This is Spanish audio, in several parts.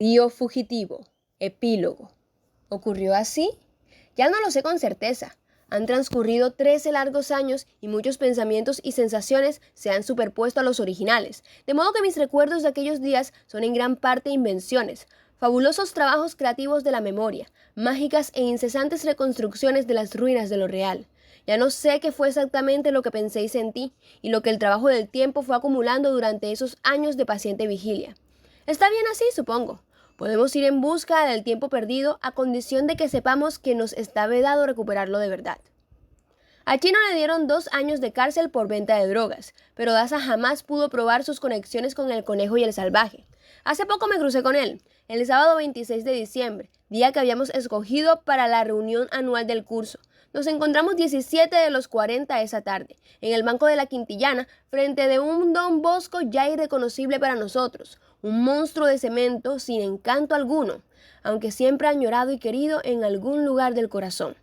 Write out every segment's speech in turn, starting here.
Río fugitivo. Epílogo. ¿Ocurrió así? Ya no lo sé con certeza. Han transcurrido 13 largos años y muchos pensamientos y sensaciones se han superpuesto a los originales, de modo que mis recuerdos de aquellos días son en gran parte invenciones, fabulosos trabajos creativos de la memoria, mágicas e incesantes reconstrucciones de las ruinas de lo real. Ya no sé qué fue exactamente lo que pensé y sentí, y lo que el trabajo del tiempo fue acumulando durante esos años de paciente vigilia. Está bien así, supongo. Podemos ir en busca del tiempo perdido a condición de que sepamos que nos está vedado recuperarlo de verdad. A Chino le dieron 2 años de cárcel por venta de drogas, pero Daza jamás pudo probar sus conexiones con el conejo y el salvaje. Hace poco me crucé con él, el sábado 26 de diciembre, día que habíamos escogido para la reunión anual del curso. Nos encontramos 17 de los 40 esa tarde, en el banco de la Quintillana, frente de un Don Bosco ya irreconocible para nosotros, un monstruo de cemento sin encanto alguno, aunque siempre añorado y querido en algún lugar del corazón.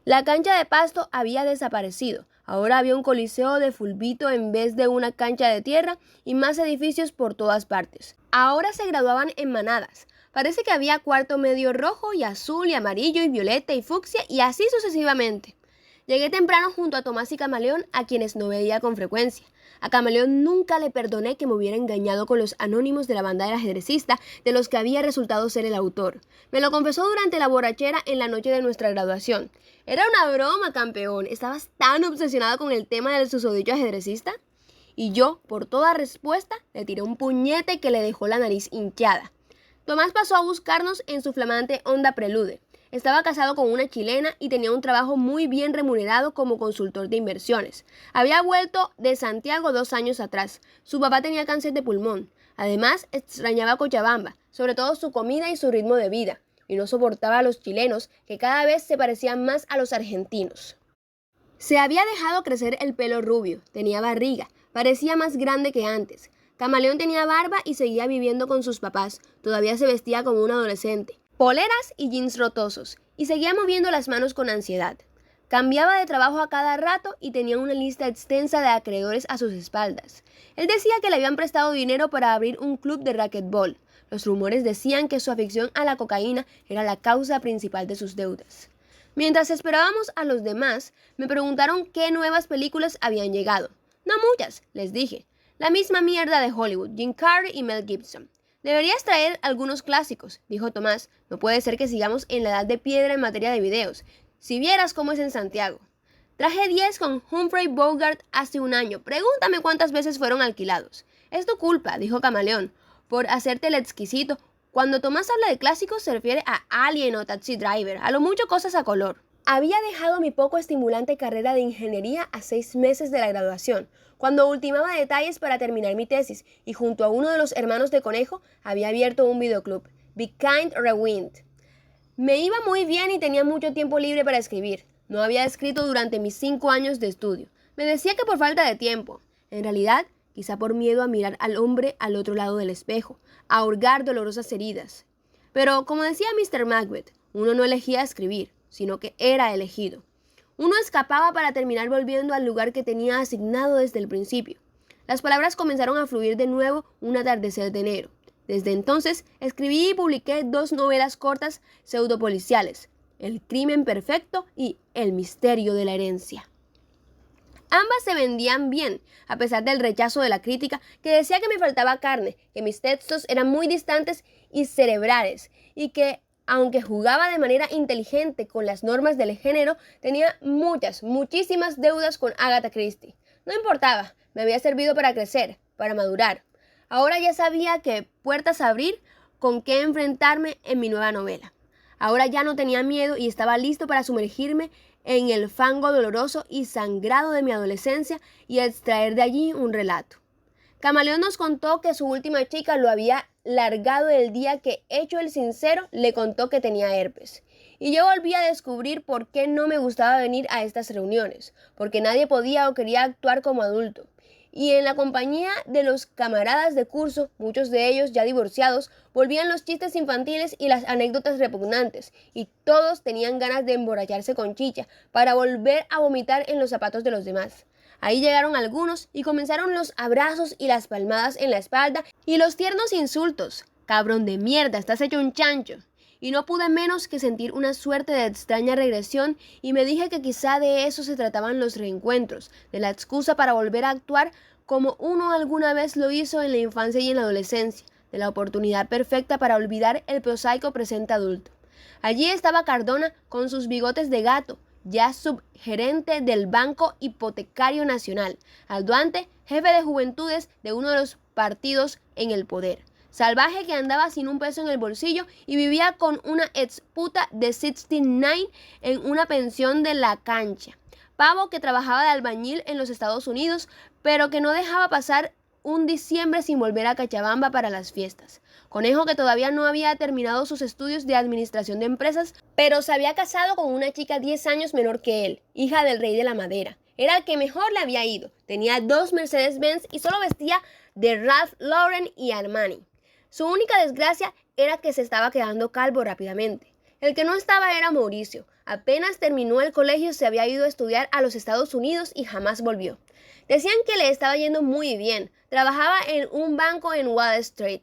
La cancha de pasto había desaparecido. Ahora había un coliseo de fulbito en vez de una cancha de tierra y más edificios por todas partes. Ahora se graduaban en manadas. Parece que había cuarto medio rojo y azul y amarillo y violeta y fucsia y así sucesivamente. Llegué temprano junto a Tomás y Camaleón, a quienes no veía con frecuencia. A Camaleón nunca le perdoné que me hubiera engañado con los anónimos de la banda del ajedrecista, de los que había resultado ser el autor. Me lo confesó durante la borrachera en la noche de nuestra graduación. Era una broma, campeón. ¿Estabas tan obsesionado con el tema del susodicho ajedrecista? Y yo, por toda respuesta, le tiré un puñete que le dejó la nariz hinchada. Tomás pasó a buscarnos en su flamante Honda Prelude. Estaba casado con una chilena y tenía un trabajo muy bien remunerado como consultor de inversiones. Había vuelto de Santiago 2 años atrás. Su papá tenía cáncer de pulmón. Además, extrañaba Cochabamba, sobre todo su comida y su ritmo de vida, y no soportaba a los chilenos, que cada vez se parecían más a los argentinos. Se había dejado crecer el pelo rubio, tenía barriga, parecía más grande que antes. Camaleón tenía barba y seguía viviendo con sus papás. Todavía se vestía como un adolescente. Poleras y jeans rotosos, y seguía moviendo las manos con ansiedad. Cambiaba de trabajo a cada rato y tenía una lista extensa de acreedores a sus espaldas. Él decía que le habían prestado dinero para abrir un club de racquetball. Los rumores decían que su afición a la cocaína era la causa principal de sus deudas. Mientras esperábamos a los demás, me preguntaron qué nuevas películas habían llegado. No muchas, les dije. La misma mierda de Hollywood, Jim Carrey y Mel Gibson. Deberías traer algunos clásicos, dijo Tomás. No puede ser que sigamos en la edad de piedra en materia de videos. Si vieras cómo es en Santiago. Traje 10 con Humphrey Bogart hace un año. Pregúntame cuántas veces fueron alquilados. Es tu culpa, dijo Camaleón, por hacerte el exquisito. Cuando Tomás habla de clásicos se refiere a Alien o Taxi Driver, a lo mucho cosas a color. Había dejado mi poco estimulante carrera de ingeniería a 6 meses de la graduación, cuando ultimaba detalles para terminar mi tesis, y junto a uno de los hermanos de Conejo había abierto un videoclub, Be Kind Rewind. Me iba muy bien y tenía mucho tiempo libre para escribir. No había escrito durante mis 5 años de estudio. Me decía que por falta de tiempo. En realidad, quizá por miedo a mirar al hombre al otro lado del espejo, a hurgar dolorosas heridas. Pero, como decía Mr. Macbeth, uno no elegía escribir, sino que era elegido. Uno escapaba para terminar volviendo al lugar que tenía asignado desde el principio. Las palabras comenzaron a fluir de nuevo un atardecer de enero. Desde entonces escribí y publiqué 2 novelas cortas pseudopoliciales, El crimen perfecto y El misterio de la herencia. Ambas se vendían bien, a pesar del rechazo de la crítica, que decía que me faltaba carne, que mis textos eran muy distantes y cerebrales, y que, aunque jugaba de manera inteligente con las normas del género, tenía muchísimas deudas con Agatha Christie. No importaba, me había servido para crecer, para madurar. Ahora ya sabía qué puertas abrir, con qué enfrentarme en mi nueva novela. Ahora ya no tenía miedo y estaba listo para sumergirme en el fango doloroso y sangrado de mi adolescencia y extraer de allí un relato. Camaleón nos contó que su última chica lo había largado el día que, hecho el sincero, le contó que tenía herpes. Y yo volví a descubrir por qué no me gustaba venir a estas reuniones, porque nadie podía o quería actuar como adulto. Y en la compañía de los camaradas de curso, muchos de ellos ya divorciados, volvían los chistes infantiles y las anécdotas repugnantes, y todos tenían ganas de emborracharse con chicha para volver a vomitar en los zapatos de los demás. Ahí llegaron algunos y comenzaron los abrazos y las palmadas en la espalda y los tiernos insultos. Cabrón de mierda, estás hecho un chancho. Y no pude menos que sentir una suerte de extraña regresión y me dije que quizá de eso se trataban los reencuentros, de la excusa para volver a actuar como uno alguna vez lo hizo en la infancia y en la adolescencia, de la oportunidad perfecta para olvidar el prosaico presente adulto. Allí estaba Cardona con sus bigotes de gato, ya subgerente del Banco Hipotecario Nacional, Alduante, jefe de juventudes de uno de los partidos en el poder. Salvaje que andaba sin un peso en el bolsillo y vivía con una exputa de 69 en una pensión de la Cancha. Pavo que trabajaba de albañil en los Estados Unidos, pero que no dejaba pasar un diciembre sin volver a Cochabamba para las fiestas. Conejo que todavía no había terminado sus estudios de administración de empresas, pero se había casado con una chica 10 años menor que él, hija del rey de la madera. Era el que mejor le había ido. Tenía 2 Mercedes-Benz y solo vestía de Ralph Lauren y Armani. Su única desgracia era que se estaba quedando calvo rápidamente. El que no estaba era Mauricio. Apenas terminó el colegio se había ido a estudiar a los Estados Unidos y jamás volvió. Decían que le estaba yendo muy bien. Trabajaba en un banco en Wall Street.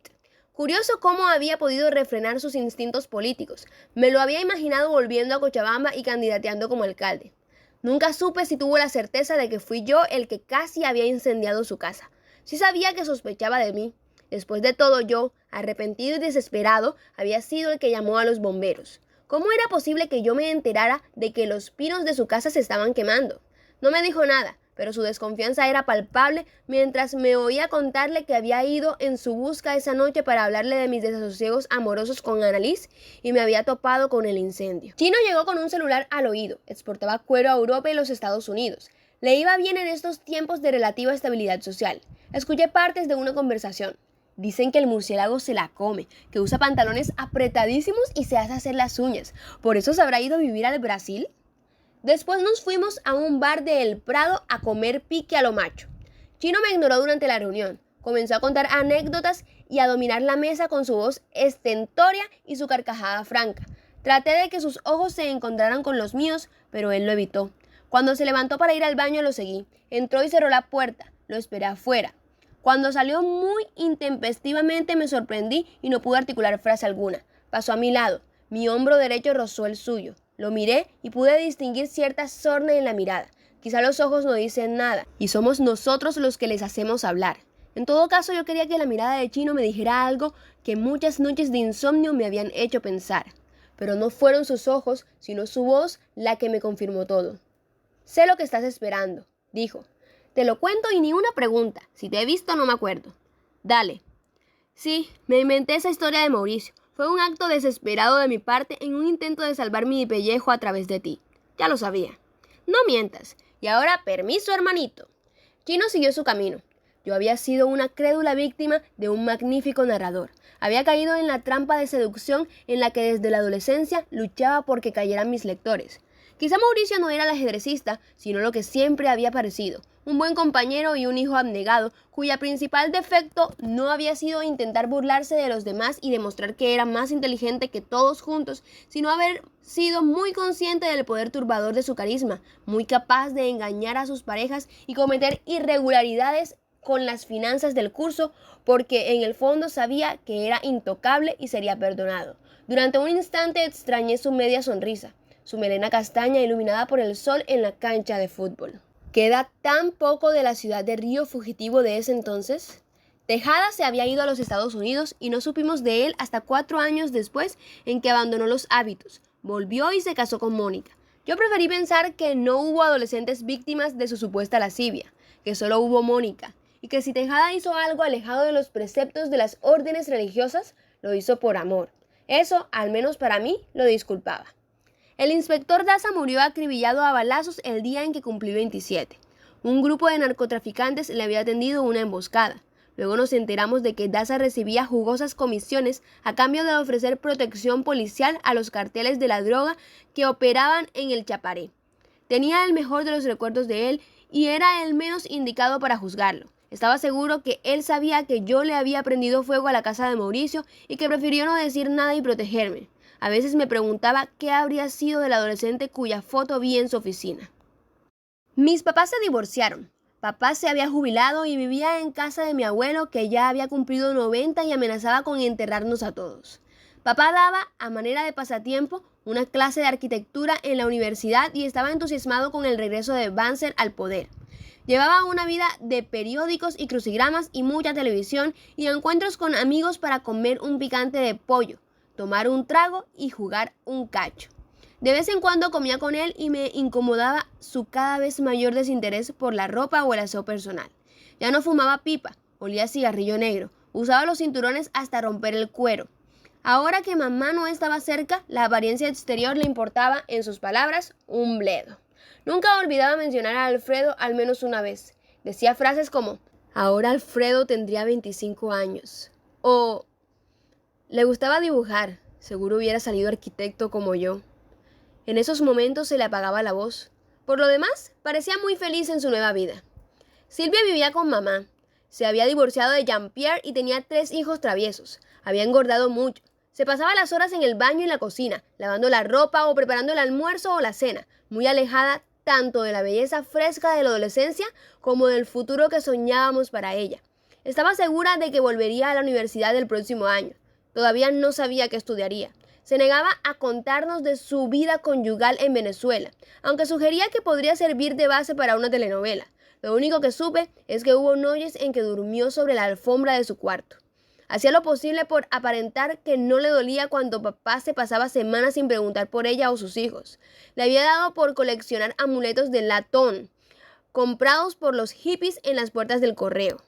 Curioso cómo había podido refrenar sus instintos políticos. Me lo había imaginado volviendo a Cochabamba y candidateando como alcalde. Nunca supe si tuvo la certeza de que fui yo el que casi había incendiado su casa. Sí sabía que sospechaba de mí. Después de todo yo, arrepentido y desesperado, había sido el que llamó a los bomberos. ¿Cómo era posible que yo me enterara de que los pinos de su casa se estaban quemando? No me dijo nada, pero su desconfianza era palpable mientras me oía contarle que había ido en su busca esa noche para hablarle de mis desasosiegos amorosos con Annalise y me había topado con el incendio. Chino llegó con un celular al oído, exportaba cuero a Europa y los Estados Unidos. Le iba bien en estos tiempos de relativa estabilidad social. Escuché partes de una conversación. Dicen que el murciélago se la come, que usa pantalones apretadísimos y se hace hacer las uñas. ¿Por eso se habrá ido a vivir al Brasil? Después nos fuimos a un bar de El Prado a comer pique a lo macho. Chino me ignoró durante la reunión. Comenzó a contar anécdotas y a dominar la mesa con su voz estentórea y su carcajada franca. Traté de que sus ojos se encontraran con los míos, pero él lo evitó. Cuando se levantó para ir al baño lo seguí. Entró y cerró la puerta. Lo esperé afuera. Cuando salió muy intempestivamente me sorprendí y no pude articular frase alguna. Pasó a mi lado. Mi hombro derecho rozó el suyo. Lo miré y pude distinguir cierta sorna en la mirada. Quizá los ojos no dicen nada y somos nosotros los que les hacemos hablar. En todo caso, yo quería que la mirada de Chino me dijera algo que muchas noches de insomnio me habían hecho pensar. Pero no fueron sus ojos, sino su voz la que me confirmó todo. Sé lo que estás esperando, dijo. Te lo cuento y ni una pregunta. Si te he visto no me acuerdo. Dale. Sí, me inventé esa historia de Mauricio. Fue un acto desesperado de mi parte en un intento de salvar mi pellejo a través de ti. Ya lo sabía. No mientas. Y ahora, permiso, hermanito. Chino siguió su camino. Yo había sido una crédula víctima de un magnífico narrador. Había caído en la trampa de seducción en la que desde la adolescencia luchaba porque cayeran mis lectores. Quizá Mauricio no era el ajedrecista, sino lo que siempre había parecido, un buen compañero y un hijo abnegado, cuya principal defecto no había sido intentar burlarse de los demás y demostrar que era más inteligente que todos juntos, sino haber sido muy consciente del poder turbador de su carisma, muy capaz de engañar a sus parejas y cometer irregularidades con las finanzas del curso, porque en el fondo sabía que era intocable y sería perdonado. Durante un instante extrañé su media sonrisa, su melena castaña iluminada por el sol en la cancha de fútbol. ¿Queda tan poco de la ciudad de Río fugitivo de ese entonces? Tejada se había ido a los Estados Unidos y no supimos de él hasta 4 años después en que abandonó los hábitos. Volvió y se casó con Mónica. Yo preferí pensar que no hubo adolescentes víctimas de su supuesta lascivia, que solo hubo Mónica, y que si Tejada hizo algo alejado de los preceptos de las órdenes religiosas, lo hizo por amor. Eso, al menos para mí, lo disculpaba. El inspector Daza murió acribillado a balazos el día en que cumplió 27. Un grupo de narcotraficantes le había tendido una emboscada. Luego nos enteramos de que Daza recibía jugosas comisiones a cambio de ofrecer protección policial a los carteles de la droga que operaban en el Chaparé. Tenía el mejor de los recuerdos de él y era el menos indicado para juzgarlo. Estaba seguro que él sabía que yo le había prendido fuego a la casa de Mauricio y que prefirió no decir nada y protegerme. A veces me preguntaba qué habría sido del adolescente cuya foto vi en su oficina. Mis papás se divorciaron. Papá se había jubilado y vivía en casa de mi abuelo, que ya había cumplido 90 y amenazaba con enterrarnos a todos. Papá daba, a manera de pasatiempo, una clase de arquitectura en la universidad y estaba entusiasmado con el regreso de Banzer al poder. Llevaba una vida de periódicos y crucigramas y mucha televisión y encuentros con amigos para comer un picante de pollo, tomar un trago y jugar un cacho. De vez en cuando comía con él y me incomodaba su cada vez mayor desinterés por la ropa o el aseo personal. Ya no fumaba pipa, olía a cigarrillo negro, usaba los cinturones hasta romper el cuero. Ahora que mamá no estaba cerca, la apariencia exterior le importaba, en sus palabras, un bledo. Nunca olvidaba mencionar a Alfredo al menos una vez. Decía frases como, ahora Alfredo tendría 25 años. O, le gustaba dibujar, seguro hubiera salido arquitecto como yo. En esos momentos se le apagaba la voz. Por lo demás, parecía muy feliz en su nueva vida. Silvia vivía con mamá. Se había divorciado de Jean-Pierre y tenía 3 hijos traviesos. Había engordado mucho. Se pasaba las horas en el baño y en la cocina, lavando la ropa o preparando el almuerzo o la cena, muy alejada tanto de la belleza fresca de la adolescencia como del futuro que soñábamos para ella. Estaba segura de que volvería a la universidad el próximo año. Todavía no sabía qué estudiaría. Se negaba a contarnos de su vida conyugal en Venezuela, aunque sugería que podría servir de base para una telenovela. Lo único que supe es que hubo noches en que durmió sobre la alfombra de su cuarto. Hacía lo posible por aparentar que no le dolía cuando papá se pasaba semanas sin preguntar por ella o sus hijos. Le había dado por coleccionar amuletos de latón, comprados por los hippies en las puertas del correo.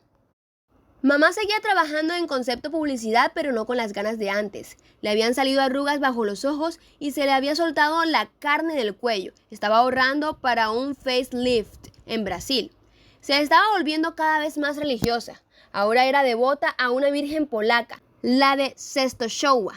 Mamá seguía trabajando en concepto publicidad, pero no con las ganas de antes. Le habían salido arrugas bajo los ojos y se le había soltado la carne del cuello. Estaba ahorrando para un facelift en Brasil. Se estaba volviendo cada vez más religiosa. Ahora era devota a una virgen polaca, la de Częstochowa.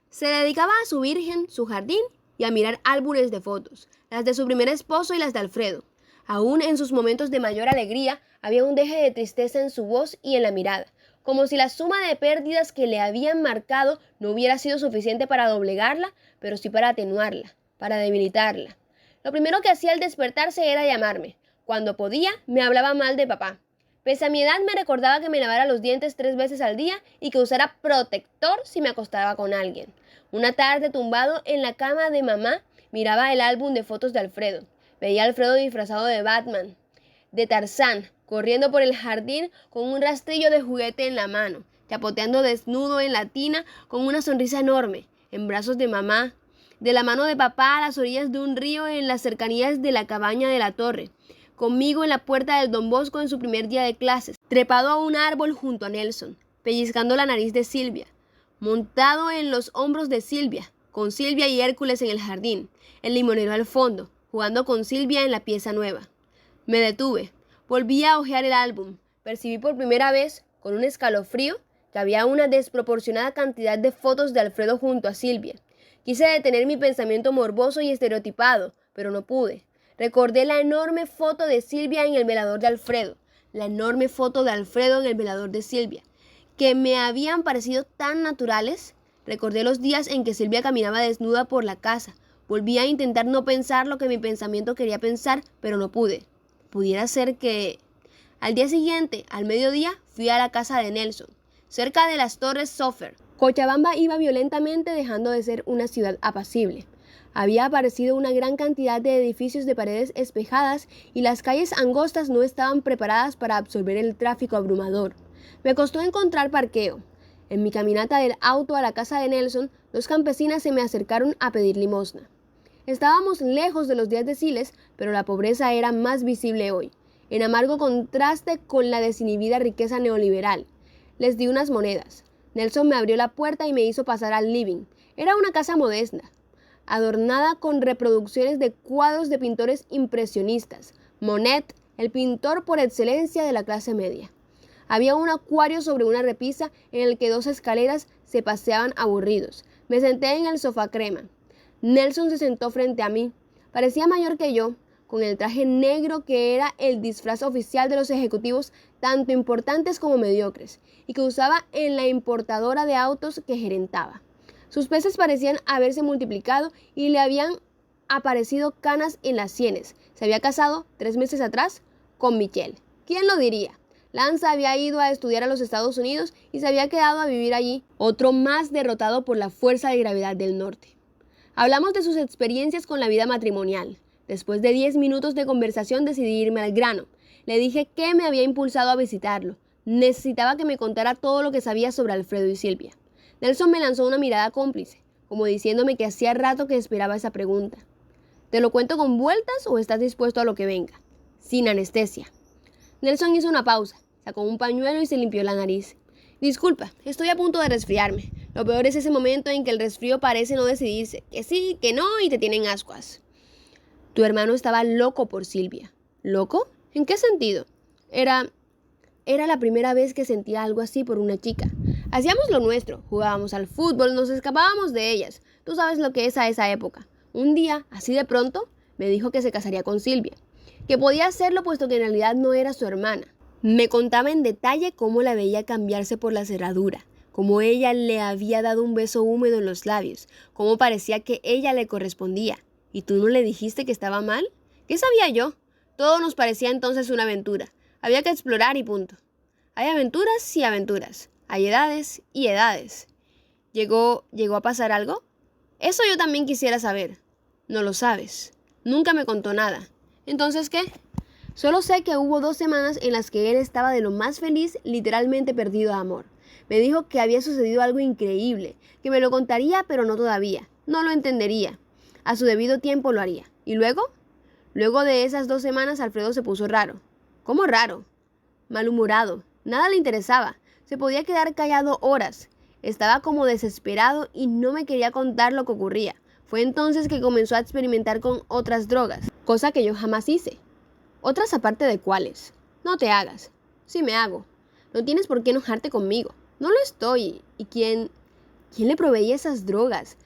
Se dedicaba a su virgen, su jardín y a mirar álbumes de fotos, las de su primer esposo y las de Alfredo. Aún en sus momentos de mayor alegría, había un deje de tristeza en su voz y en la mirada, como si la suma de pérdidas que le habían marcado no hubiera sido suficiente para doblegarla, pero sí para atenuarla, para debilitarla. Lo primero que hacía al despertarse era llamarme. Cuando podía, me hablaba mal de papá. Pese a mi edad, me recordaba que me lavara los dientes 3 veces al día y que usara protector si me acostaba con alguien. Una tarde, tumbado en la cama de mamá, miraba el álbum de fotos de Alfredo. Veía a Alfredo disfrazado de Batman, de Tarzán, corriendo por el jardín con un rastrillo de juguete en la mano, chapoteando desnudo en la tina con una sonrisa enorme, en brazos de mamá, de la mano de papá a las orillas de un río en las cercanías de la cabaña de la torre, conmigo en la puerta del Don Bosco en su primer día de clases, trepado a un árbol junto a Nelson, pellizcando la nariz de Silvia, montado en los hombros de Silvia, con Silvia y Hércules en el jardín, el limonero al fondo, jugando con Silvia en la pieza nueva. Me detuve, volví a hojear el álbum, percibí por primera vez, con un escalofrío, que había una desproporcionada cantidad de fotos de Alfredo junto a Silvia. Quise detener mi pensamiento morboso y estereotipado, pero no pude. Recordé la enorme foto de Silvia en el velador de Alfredo, la enorme foto de Alfredo en el velador de Silvia, que me habían parecido tan naturales. Recordé los días en que Silvia caminaba desnuda por la casa. Volví a intentar no pensar lo que mi pensamiento quería pensar, pero no pude. Pudiera ser que... Al día siguiente, al mediodía, fui a la casa de Nelson, cerca de las Torres Sofer. Cochabamba iba violentamente dejando de ser una ciudad apacible. Había aparecido una gran cantidad de edificios de paredes espejadas y las calles angostas no estaban preparadas para absorber el tráfico abrumador. Me costó encontrar parqueo. En mi caminata del auto a la casa de Nelson, 2 campesinas se me acercaron a pedir limosna. Estábamos lejos de los días de Siles, pero la pobreza era más visible hoy, en amargo contraste con la desinhibida riqueza neoliberal. Les di unas monedas. Nelson me abrió la puerta y me hizo pasar al living. Era una casa modesta, adornada con reproducciones de cuadros de pintores impresionistas. Monet, el pintor por excelencia de la clase media. Había un acuario sobre una repisa en el que 2 escaleras se paseaban aburridos. Me senté en el sofá crema. Nelson se sentó frente a mí. Parecía mayor que yo, con el traje negro que era el disfraz oficial de los ejecutivos tanto importantes como mediocres, y que usaba en la importadora de autos que gerentaba. Sus peces parecían haberse multiplicado y le habían aparecido canas en las sienes. Se había casado 3 meses atrás con Michelle. ¿Quién lo diría? Lance había ido a estudiar a los Estados Unidos y se había quedado a vivir allí, otro más derrotado por la fuerza de gravedad del norte. Hablamos de sus experiencias con la vida matrimonial. Después de 10 minutos de conversación decidí irme al grano. Le dije qué me había impulsado a visitarlo. Necesitaba que me contara todo lo que sabía sobre Alfredo y Silvia. Nelson me lanzó una mirada cómplice, como diciéndome que hacía rato que esperaba esa pregunta. ¿Te lo cuento con vueltas o estás dispuesto a lo que venga? Sin anestesia. Nelson hizo una pausa, sacó un pañuelo y se limpió la nariz. Disculpa, estoy a punto de resfriarme. Lo peor es ese momento en que el resfrío parece no decidirse, que sí, que no y te tienen ascuas. Tu hermano estaba loco por Silvia. ¿Loco? ¿En qué sentido? Era la primera vez que sentía algo así por una chica. Hacíamos lo nuestro, jugábamos al fútbol, nos escapábamos de ellas. Tú sabes lo que es a esa época. Un día, así de pronto, me dijo que se casaría con Silvia, que podía hacerlo puesto que en realidad no era su hermana. Me contaba en detalle cómo la veía cambiarse por la cerradura, cómo ella le había dado un beso húmedo en los labios, cómo parecía que ella le correspondía. ¿Y tú no le dijiste que estaba mal? ¿Qué sabía yo? Todo nos parecía entonces una aventura. Había que explorar y punto. Hay aventuras y aventuras. Hay edades y edades. ¿Llegó a pasar algo? Eso yo también quisiera saber. No lo sabes. Nunca me contó nada. ¿Entonces qué? Solo sé que hubo 2 semanas en las que él estaba de lo más feliz, literalmente perdido de amor. Me dijo que había sucedido algo increíble, que me lo contaría pero no todavía. No lo entendería. A su debido tiempo lo haría. ¿Y luego? Luego de esas 2 semanas Alfredo se puso raro. ¿Cómo raro? Malhumorado. Nada le interesaba. Se podía quedar callado horas. Estaba como desesperado y no me quería contar lo que ocurría. Fue entonces que comenzó a experimentar con otras drogas, cosa que yo jamás hice. ¿Otras aparte de cuáles? No te hagas. Sí me hago. No tienes por qué enojarte conmigo. No lo estoy. ¿Y quién le proveía esas drogas?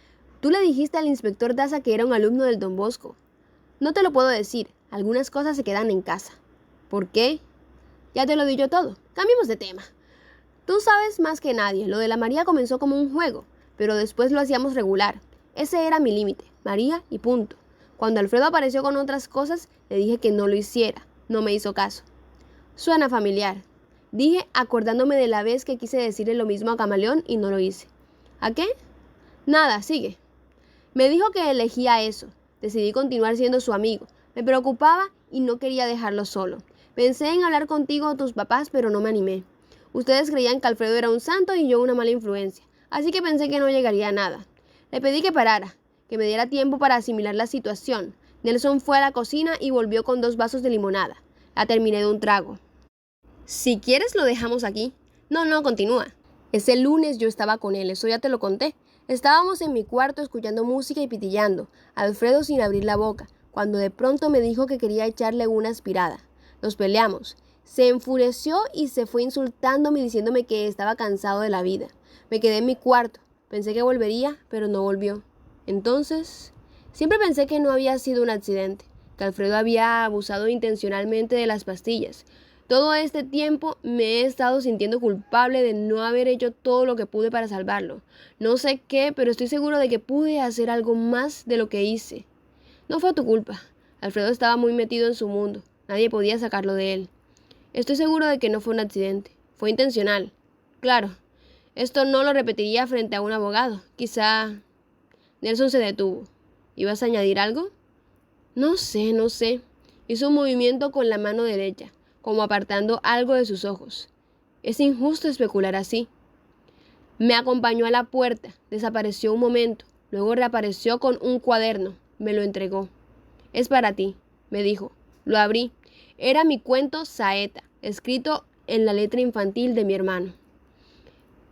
Tú le dijiste al inspector Daza que era un alumno del Don Bosco. No te lo puedo decir. Algunas cosas se quedan en casa. ¿Por qué? Ya te lo di yo todo. Cambiemos de tema. Tú sabes más que nadie. Lo de la María comenzó como un juego, pero después lo hacíamos regular. Ese era mi límite. María y punto. Cuando Alfredo apareció con otras cosas, le dije que no lo hiciera. No me hizo caso. Suena familiar. Dije acordándome de la vez que quise decirle lo mismo a Camaleón y no lo hice. ¿A qué? Nada, sigue. Me dijo que elegía eso. Decidí continuar siendo su amigo. Me preocupaba y no quería dejarlo solo. Pensé en hablar contigo o tus papás, pero no me animé. Ustedes creían que Alfredo era un santo y yo una mala influencia, así que pensé que no llegaría a nada. Le pedí que parara, que me diera tiempo para asimilar la situación. Nelson fue a la cocina y volvió con 2 vasos de limonada. La terminé de un trago. Si quieres lo dejamos aquí. No, continúa. Ese lunes yo estaba con él, eso ya te lo conté. Estábamos en mi cuarto escuchando música y pitillando, Alfredo sin abrir la boca, cuando de pronto me dijo que quería echarle una aspirada. Nos peleamos. Se enfureció y se fue insultándome y diciéndome que estaba cansado de la vida. Me quedé en mi cuarto. Pensé que volvería, pero no volvió. Entonces, siempre pensé que no había sido un accidente, que Alfredo había abusado intencionalmente de las pastillas. Todo este tiempo me he estado sintiendo culpable de no haber hecho todo lo que pude para salvarlo. No sé qué, pero estoy seguro de que pude hacer algo más de lo que hice. No fue tu culpa. Alfredo estaba muy metido en su mundo. Nadie podía sacarlo de él. Estoy seguro de que no fue un accidente. Fue intencional. Claro, esto no lo repetiría frente a un abogado. Quizá... Nelson se detuvo. ¿Ibas a añadir algo? No sé. Hizo un movimiento con la mano derecha, como apartando algo de sus ojos. Es injusto especular así. Me acompañó a la puerta. Desapareció un momento. Luego reapareció con un cuaderno. Me lo entregó. Es para ti, me dijo. Lo abrí. Era mi cuento Saeta, escrito en la letra infantil de mi hermano.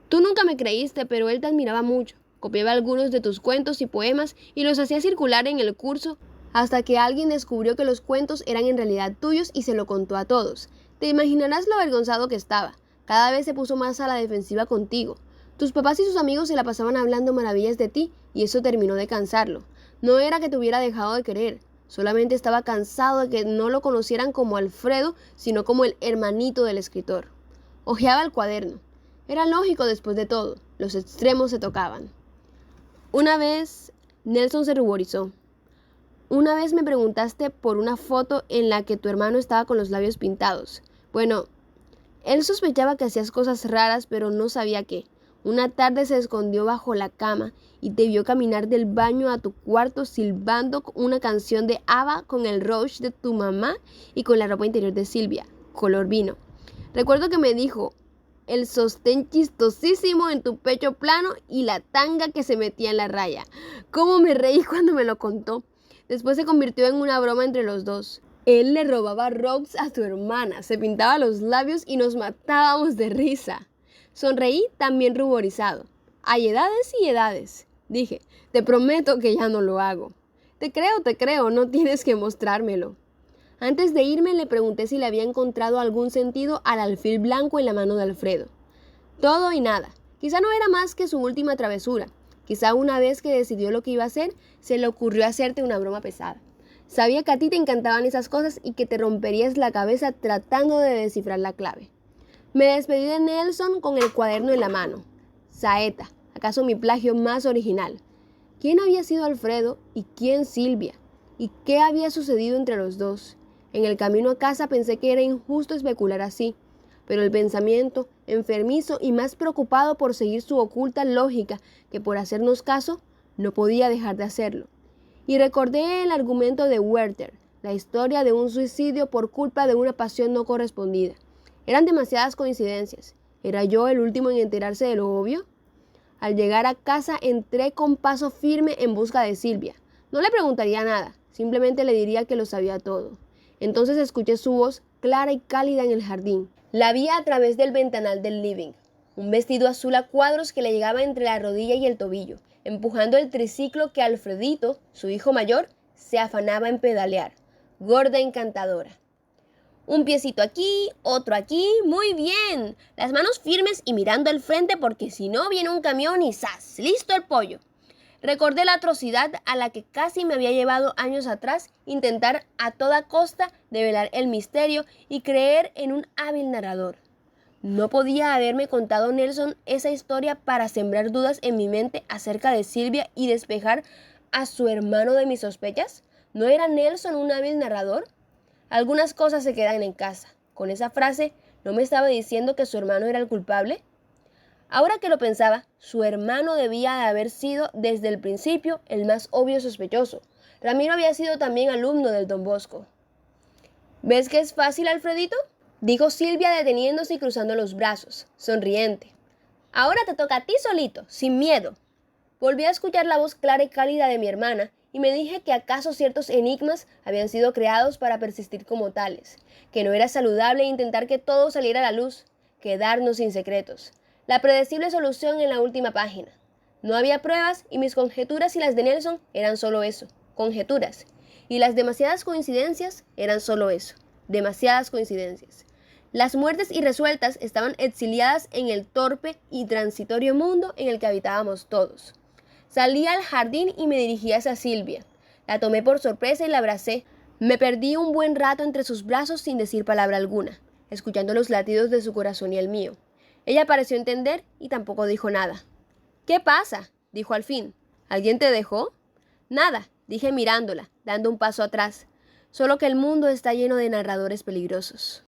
Tú nunca me creíste, pero él te admiraba mucho. Copiaba algunos de tus cuentos y poemas y los hacía circular en el curso hasta que alguien descubrió que los cuentos eran en realidad tuyos y se lo contó a todos. Te imaginarás lo avergonzado que estaba. Cada vez se puso más a la defensiva contigo. Tus papás y sus amigos se la pasaban hablando maravillas de ti y eso terminó de cansarlo. No era que te hubiera dejado de querer. Solamente estaba cansado de que no lo conocieran como Alfredo, sino como el hermanito del escritor. Hojeaba el cuaderno. Era lógico después de todo. Los extremos se tocaban. Una vez, Nelson se ruborizó. Una vez me preguntaste por una foto en la que tu hermano estaba con los labios pintados. Bueno, él sospechaba que hacías cosas raras, pero no sabía qué. Una tarde se escondió bajo la cama y te vio caminar del baño a tu cuarto silbando una canción de ABBA con el Rouge de tu mamá y con la ropa interior de Silvia, color vino. Recuerdo que me dijo, el sostén chistosísimo en tu pecho plano y la tanga que se metía en la raya. ¿Cómo me reí cuando me lo contó? Después se convirtió en una broma entre los dos. Él le robaba rocks a su hermana, se pintaba los labios y nos matábamos de risa. Sonreí también ruborizado. Hay edades y edades. Dije, te prometo que ya no lo hago. Te creo, no tienes que mostrármelo. Antes de irme le pregunté si le había encontrado algún sentido al alfil blanco en la mano de Alfredo. Todo y nada. Quizá no era más que su última travesura. Quizá una vez que decidió lo que iba a hacer, se le ocurrió hacerte una broma pesada. Sabía que a ti te encantaban esas cosas y que te romperías la cabeza tratando de descifrar la clave. Me despedí de Nelson con el cuaderno en la mano. Saeta, ¿acaso mi plagio más original? ¿Quién había sido Alfredo y quién Silvia? ¿Y qué había sucedido entre los dos? En el camino a casa pensé que era injusto especular así, pero el pensamiento, enfermizo y más preocupado por seguir su oculta lógica que por hacernos caso, no podía dejar de hacerlo. Y recordé el argumento de Werther, la historia de un suicidio por culpa de una pasión no correspondida. Eran demasiadas coincidencias. ¿Era yo el último en enterarse de lo obvio? Al llegar a casa entré con paso firme en busca de Silvia. No le preguntaría nada, simplemente le diría que lo sabía todo. Entonces escuché su voz clara y cálida en el jardín. La vi a través del ventanal del living. Un vestido azul a cuadros que le llegaba entre la rodilla y el tobillo, empujando el triciclo que Alfredito, su hijo mayor, se afanaba en pedalear. Gorda encantadora. Un piecito aquí, otro aquí, muy bien. Las manos firmes y mirando al frente porque si no viene un camión y ¡zas! ¡Listo el pollo! Recordé la atrocidad a la que casi me había llevado años atrás intentar a toda costa develar el misterio y creer en un hábil narrador. ¿No podía haberme contado Nelson esa historia para sembrar dudas en mi mente acerca de Silvia y despejar a su hermano de mis sospechas? ¿No era Nelson un hábil narrador? Algunas cosas se quedan en casa. Con esa frase, ¿no me estaba diciendo que su hermano era el culpable? Ahora que lo pensaba, su hermano debía de haber sido desde el principio el más obvio sospechoso. Ramiro había sido también alumno del Don Bosco. ¿Ves que es fácil, Alfredito?, dijo Silvia deteniéndose y cruzando los brazos, sonriente. Ahora te toca a ti solito, sin miedo. Volví a escuchar la voz clara y cálida de mi hermana y me dije que acaso ciertos enigmas habían sido creados para persistir como tales, que no era saludable intentar que todo saliera a la luz, quedarnos sin secretos. La predecible solución en la última página. No había pruebas y mis conjeturas y las de Nelson eran solo eso, conjeturas. Y las demasiadas coincidencias eran solo eso, demasiadas coincidencias. Las muertes irresueltas estaban exiliadas en el torpe y transitorio mundo en el que habitábamos todos. Salí al jardín y me dirigí hacia Silvia. La tomé por sorpresa y la abracé. Me perdí un buen rato entre sus brazos sin decir palabra alguna, escuchando los latidos de su corazón y el mío. Ella pareció entender y tampoco dijo nada. ¿Qué pasa?, dijo al fin. ¿Alguien te dejó? Nada, dije mirándola, dando un paso atrás. Solo que el mundo está lleno de narradores peligrosos.